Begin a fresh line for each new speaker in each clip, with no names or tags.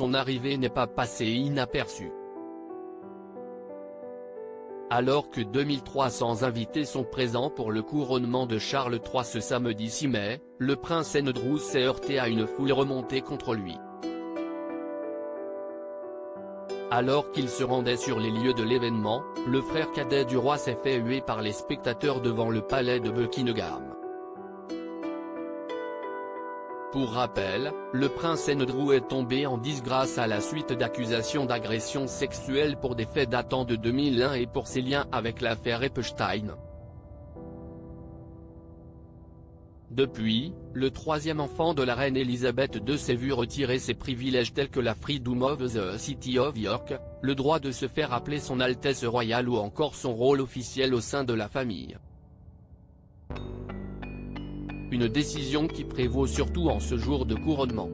son arrivée n'est pas passée inaperçue. Alors que 2300 invités sont présents pour le couronnement de Charles III ce samedi 6 mai, le prince Andrew s'est heurté à une foule remontée contre lui. Alors qu'il se rendait sur les lieux de l'événement, le frère cadet du roi s'est fait huer par les spectateurs devant le palais de Buckingham. Pour rappel, le prince Andrew est tombé en disgrâce à la suite d'accusations d'agression sexuelle pour des faits datant de 2001 et pour ses liens avec l'affaire Epstein. Depuis, le troisième enfant de la reine Elisabeth II s'est vu retirer ses privilèges tels que la Freedom of the City of York, le droit de se faire appeler son Altesse royale ou encore son rôle officiel au sein de la famille. Une décision qui prévaut surtout en ce jour de couronnement.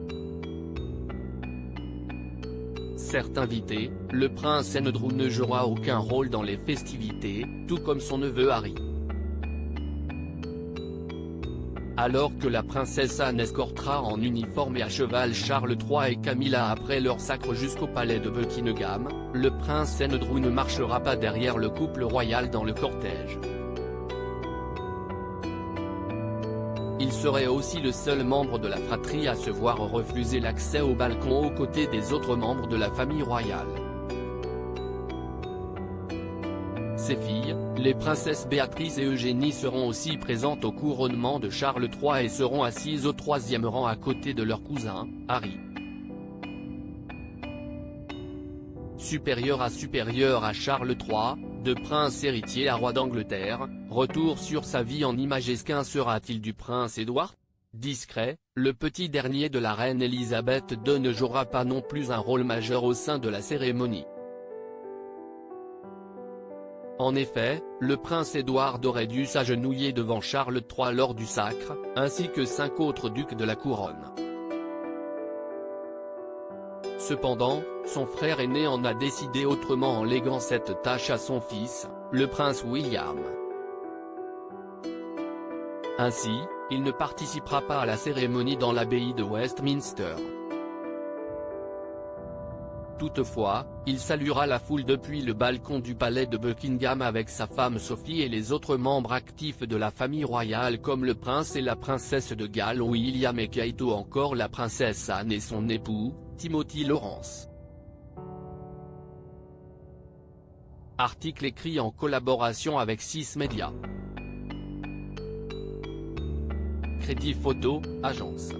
Certes invité, le prince Andrew ne jouera aucun rôle dans les festivités, tout comme son neveu Harry. Alors que la princesse Anne escortera en uniforme et à cheval Charles III et Camilla après leur sacre jusqu'au palais de Buckingham, le prince Andrew ne marchera pas derrière le couple royal dans le cortège. Il serait aussi le seul membre de la fratrie à se voir refuser l'accès au balcon aux côtés des autres membres de la famille royale. Ses filles, les princesses Béatrice et Eugénie seront aussi présentes au couronnement de Charles III et seront assises au troisième rang à côté de leur cousin, Harry. Supérieur à Charles III, de prince héritier à roi d'Angleterre, retour sur sa vie en images. Qu'en sera-t-il du prince Édouard ? Discret, le petit dernier de la reine Elisabeth II ne jouera pas non plus un rôle majeur au sein de la cérémonie. En effet, le prince Édouard aurait dû s'agenouiller devant Charles III lors du sacre, ainsi que 5 autres ducs de la couronne. Cependant, son frère aîné en a décidé autrement en léguant cette tâche à son fils, le prince William. Ainsi, il ne participera pas à la cérémonie dans l'abbaye de Westminster. Toutefois, il saluera la foule depuis le balcon du palais de Buckingham avec sa femme Sophie et les autres membres actifs de la famille royale comme le prince et la princesse de Galles William et Kate ou encore la princesse Anne et son époux, Timothy Lawrence. Article écrit en collaboration avec 6 médias. Crédit photo, agence.